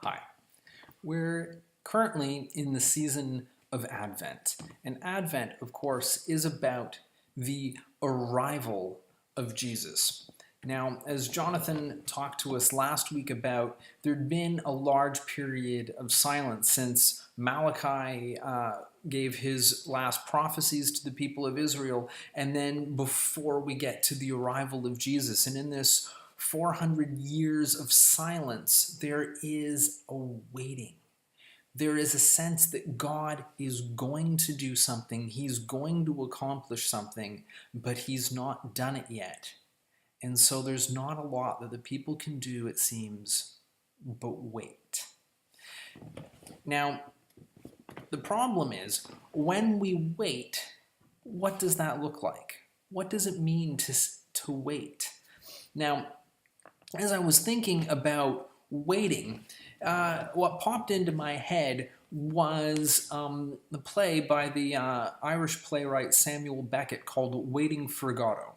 Hi. We're currently in the season of Advent. And Advent, of course, is about the arrival of Jesus. Now, as Jonathan talked to us last week about, there'd been a large period of silence since Malachi gave his last prophecies to the people of Israel, and then before we get to the arrival of Jesus. And in this 400 years of silence, there is a waiting. There is a sense that God is going to do something, He's going to accomplish something, but He's not done it yet. And so there's not a lot that the people can do, it seems, but wait. Now, the problem is, when we wait, what does that look like? What does it mean to wait? Now, as I was thinking about waiting, what popped into my head was the play by the Irish playwright Samuel Beckett called Waiting for Godot.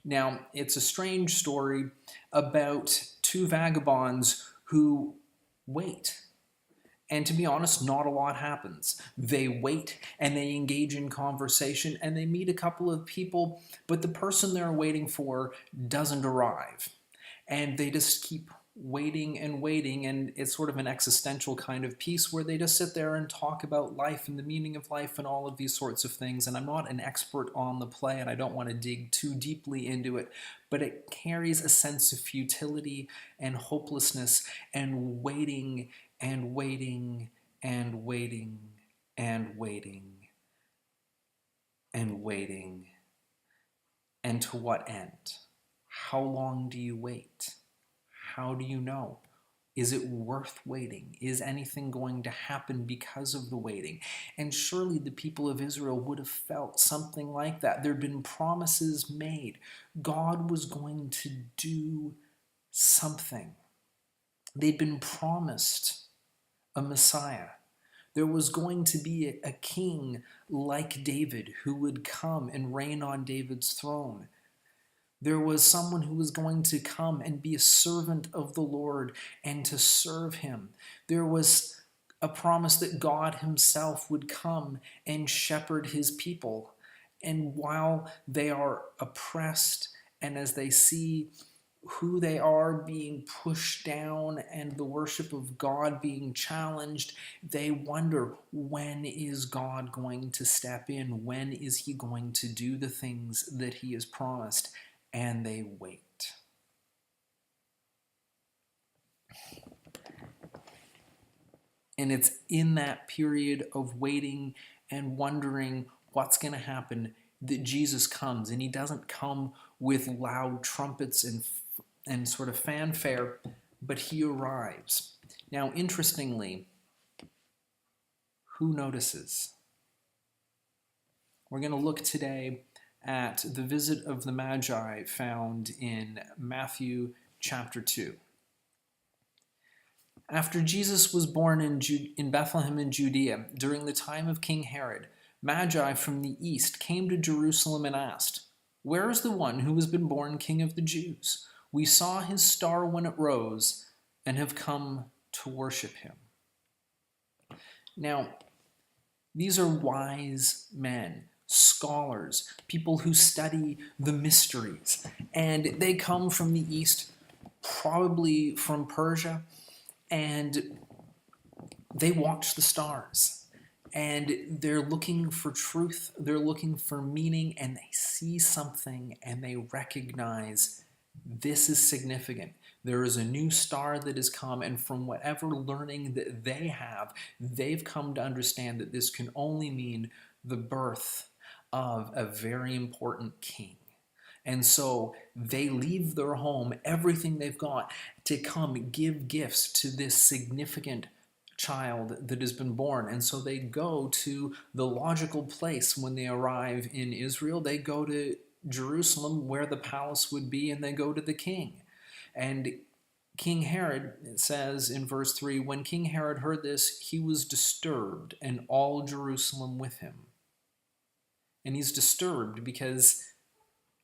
Now, it's a strange story about two vagabonds who wait. And to be honest, not a lot happens. They wait and they engage in conversation and they meet a couple of people, but the person they're waiting for doesn't arrive. And they just keep waiting and waiting, and it's sort of an existential kind of piece where they just sit there and talk about life and the meaning of life and all of these sorts of things. And I'm not an expert on the play and I don't want to dig too deeply into it, but it carries a sense of futility and hopelessness and waiting and waiting and waiting and waiting and waiting. And to what end? How long do you wait? How do you know? Is it worth waiting? Is anything going to happen because of the waiting? And surely the people of Israel would have felt something like that. There had been promises made. God was going to do something. They'd been promised a Messiah. There was going to be a king like David who would come and reign on David's throne. There was someone who was going to come and be a servant of the Lord and to serve him. There was a promise that God himself would come and shepherd his people. And while they are oppressed and as they see who they are being pushed down and the worship of God being challenged, they wonder, when is God going to step in? When is he going to do the things that he has promised? And they wait. And it's in that period of waiting and wondering what's going to happen that Jesus comes. And he doesn't come with loud trumpets and sort of fanfare, but he arrives. Now, interestingly, who notices? We're going to look today at the visit of the Magi found in Matthew chapter 2. After Jesus was born in Bethlehem in Judea, during the time of King Herod, Magi from the east came to Jerusalem and asked, "Where is the one who has been born King of the Jews? We saw his star when it rose and have come to worship him." Now, these are wise men, scholars, people who study the mysteries, and they come from the east, probably from Persia, and they watch the stars. And they're looking for truth, they're looking for meaning, and they see something and they recognize this is significant. There is a new star that has come, and from whatever learning that they have, they've come to understand that this can only mean the birth of a very important king. And so they leave their home, everything they've got, to come give gifts to this significant child that has been born. And so they go to the logical place when they arrive in Israel. They go to Jerusalem, where the palace would be, and they go to the king. And King Herod, it says in verse 3, when King Herod heard this, he was disturbed, and all Jerusalem with him. And he's disturbed because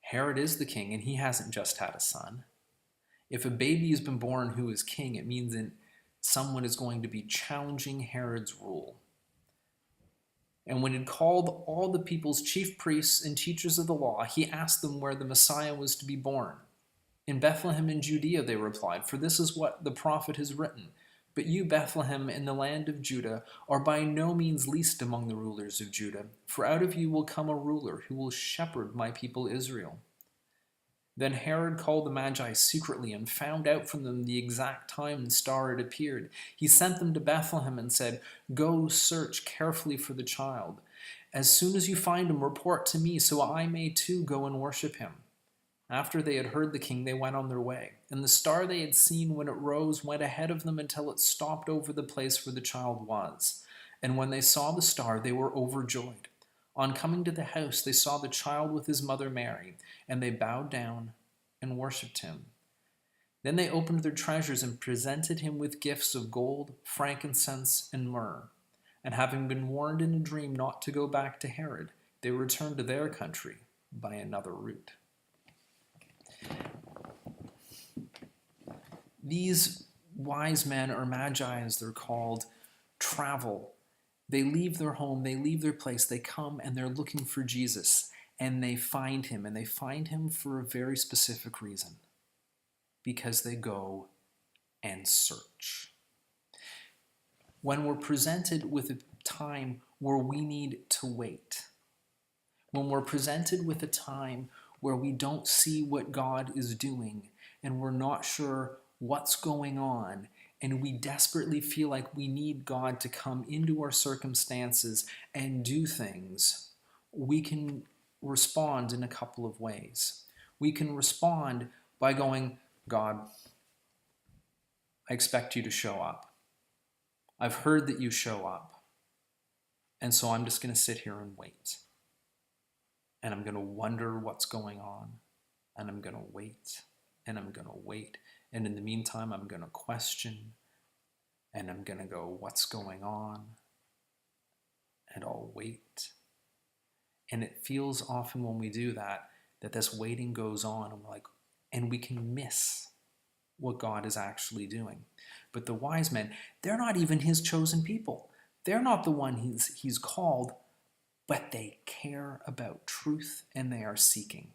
Herod is the king, and he hasn't just had a son. If a baby has been born who is king, it means someone is going to be challenging Herod's rule. And when he called all the people's chief priests and teachers of the law, he asked them where the Messiah was to be born. In Bethlehem in Judea, they replied, for this is what the prophet has written. But you, Bethlehem, in the land of Judah, are by no means least among the rulers of Judah, for out of you will come a ruler who will shepherd my people Israel. Then Herod called the Magi secretly and found out from them the exact time the star had appeared. He sent them to Bethlehem and said, go search carefully for the child. As soon as you find him, report to me, so I may too go and worship him. After they had heard the king, they went on their way. And the star they had seen when it rose went ahead of them until it stopped over the place where the child was. And when they saw the star, they were overjoyed. On coming to the house, they saw the child with his mother Mary, and they bowed down and worshipped him. Then they opened their treasures and presented him with gifts of gold, frankincense, and myrrh. And having been warned in a dream not to go back to Herod, they returned to their country by another route. These wise men, or magi as they're called, travel. They leave their home, they leave their place, they come and they're looking for Jesus, and they find him, and they find him for a very specific reason, because they go and search. When we're presented with a time where we need to wait, when we're presented with a time where we don't see what God is doing, and we're not sure what's going on, and we desperately feel like we need God to come into our circumstances and do things, we can respond in a couple of ways. We can respond by going, God, I expect you to show up. I've heard that you show up, and so I'm just going to sit here and wait. And I'm going to wonder what's going on, and I'm going to wait, and I'm going to wait. And in the meantime, I'm going to question, and I'm going to go, what's going on? And I'll wait. And it feels often when we do that, that this waiting goes on, and we're like, and we can miss what God is actually doing. But the wise men, they're not even his chosen people. They're not the one he's called, but they care about truth and they are seeking.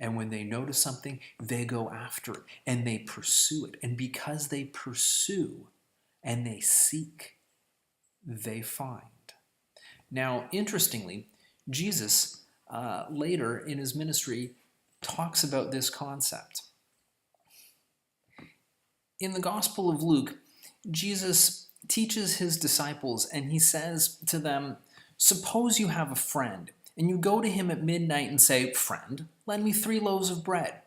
And when they notice something, they go after it and they pursue it. And because they pursue and they seek, they find. Now, interestingly, Jesus later in his ministry talks about this concept. In the Gospel of Luke, Jesus teaches his disciples and he says to them, suppose you have a friend and you go to him at midnight and say, friend, lend me 3 loaves of bread.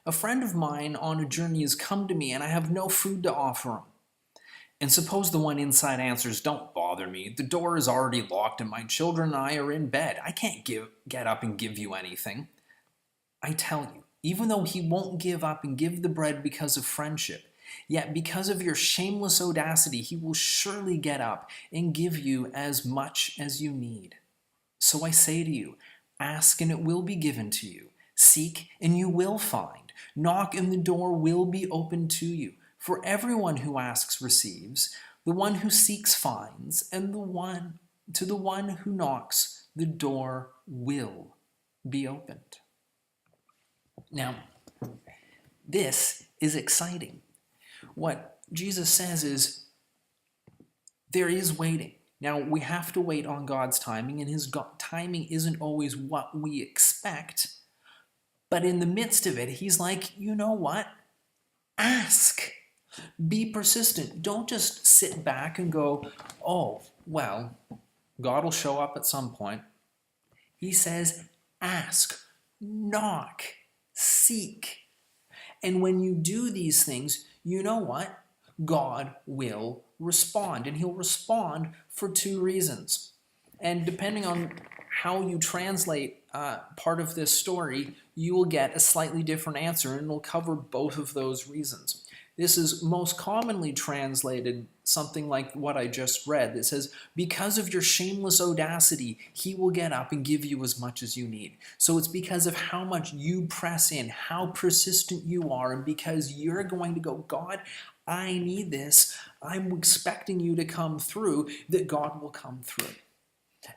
A friend of mine on a journey has come to me and I have no food to offer him. And suppose the one inside answers, don't bother me. The door is already locked and my children and I are in bed. I can't get up and give you anything. I tell you, even though he won't give up and give the bread because of friendship, yet because of your shameless audacity, he will surely get up and give you as much as you need. So I say to you, ask and it will be given to you. Seek and you will find. Knock and the door will be opened to you. For everyone who asks receives, the one who seeks finds, and to the one who knocks, the door will be opened. Now, this is exciting. What Jesus says is, there is waiting. Now, we have to wait on God's timing, and his timing isn't always what we expect. But in the midst of it, he's like, you know what? Ask. Be persistent. Don't just sit back and go, oh, well, God will show up at some point. He says, ask, knock, seek. And when you do these things, you know what? God will respond, and he'll respond for 2 reasons. And depending on how you translate part of this story, you will get a slightly different answer, and it'll cover both of those reasons. This is most commonly translated something like what I just read that says, because of your shameless audacity, he will get up and give you as much as you need. So it's because of how much you press in, how persistent you are, and because you're going to go, God, I need this, I'm expecting you to come through, that God will come through.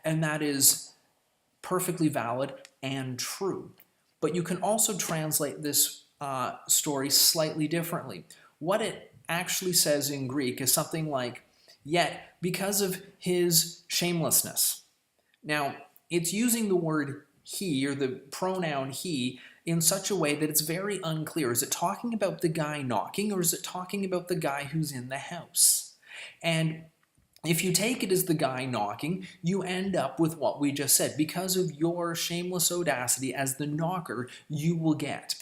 And that is perfectly valid and true. But you can also translate this story slightly differently. What it actually says in Greek is something like, yet because of his shamelessness. Now, it's using the word he, or the pronoun he, in such a way that it's very unclear. Is it talking about the guy knocking, or is it talking about the guy who's in the house? And if you take it as the guy knocking, you end up with what we just said. Because of your shameless audacity as the knocker, you will get.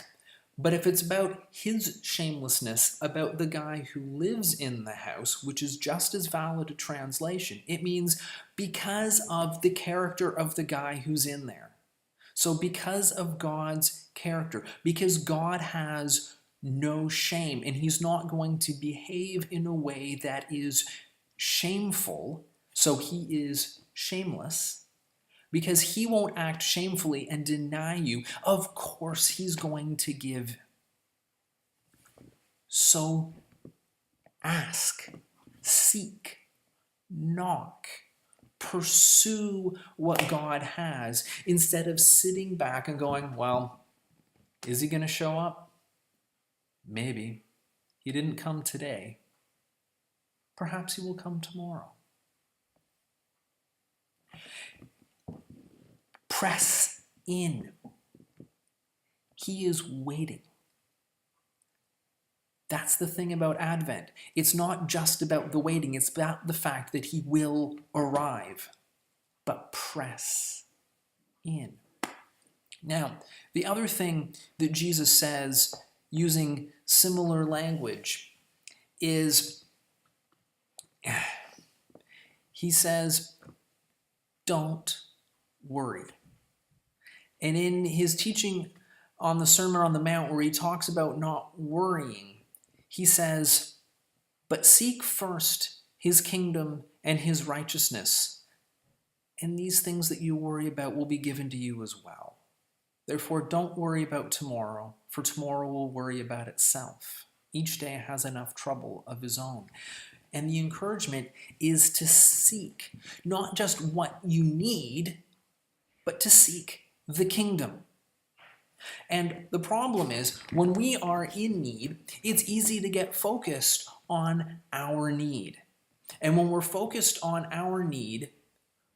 But if it's about his shamelessness, about the guy who lives in the house, which is just as valid a translation, it means because of the character of the guy who's in there. So because of God's character, because God has no shame, and he's not going to behave in a way that is shameful, so he is shameless, because he won't act shamefully and deny you. Of course, he's going to give. So ask, seek, knock, pursue what God has instead of sitting back and going, well, is he going to show up? Maybe. He didn't come today. Perhaps he will come tomorrow. Press in. He is waiting. That's the thing about Advent. It's not just about the waiting, it's about the fact that he will arrive. But press in. Now, the other thing that Jesus says using similar language is, he says, don't worry. And in his teaching on the Sermon on the Mount, where he talks about not worrying, he says, but seek first his kingdom and his righteousness, and these things that you worry about will be given to you as well. Therefore, don't worry about tomorrow, for tomorrow will worry about itself. Each day has enough trouble of his own. And the encouragement is to seek not just what you need, but to seek the kingdom. And the problem is, when we are in need, it's easy to get focused on our need. And when we're focused on our need,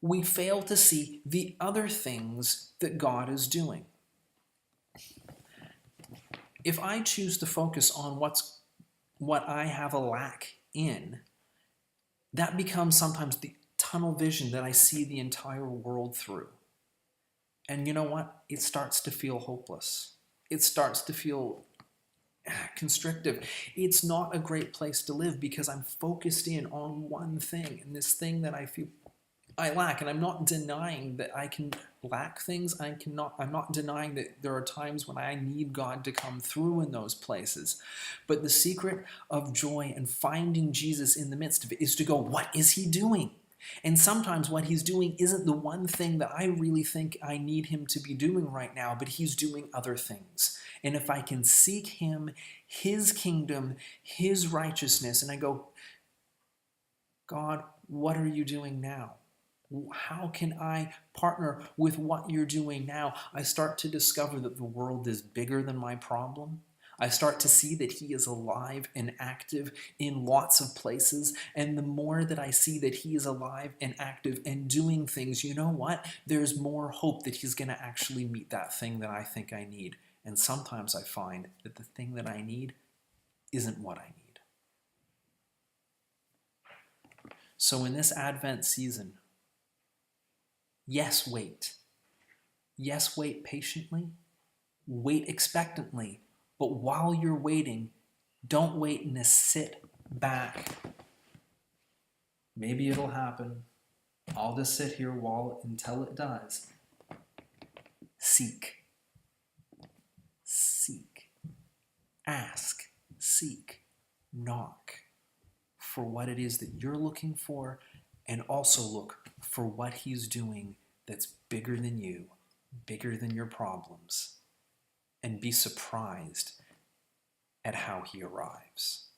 we fail to see the other things that God is doing. If I choose to focus on what I have a lack in, that becomes sometimes the tunnel vision that I see the entire world through. And you know what? It starts to feel hopeless. It starts to feel constrictive. It's not a great place to live because I'm focused in on one thing, and this thing that I feel I lack. And I'm not denying that I can lack things. I'm not denying that there are times when I need God to come through in those places. But the secret of joy and finding Jesus in the midst of it is to go, what is he doing? And sometimes what he's doing isn't the one thing that I really think I need him to be doing right now, but he's doing other things. And if I can seek him, his kingdom, his righteousness, and I go, God, what are you doing now? How can I partner with what you're doing now? I start to discover that the world is bigger than my problem. I start to see that he is alive and active in lots of places. And the more that I see that he is alive and active and doing things, you know what? There's more hope that he's going to actually meet that thing that I think I need. And sometimes I find that the thing that I need isn't what I need. So in this Advent season, yes, wait. Yes, wait patiently. Wait expectantly. But while you're waiting, don't wait in a sit back. Maybe it'll happen. I'll just sit here until it does. Seek. Seek. Ask. Seek. knock for what it is that you're looking for, and also look for what he's doing that's bigger than you, bigger than your problems, and be surprised at how he arrives.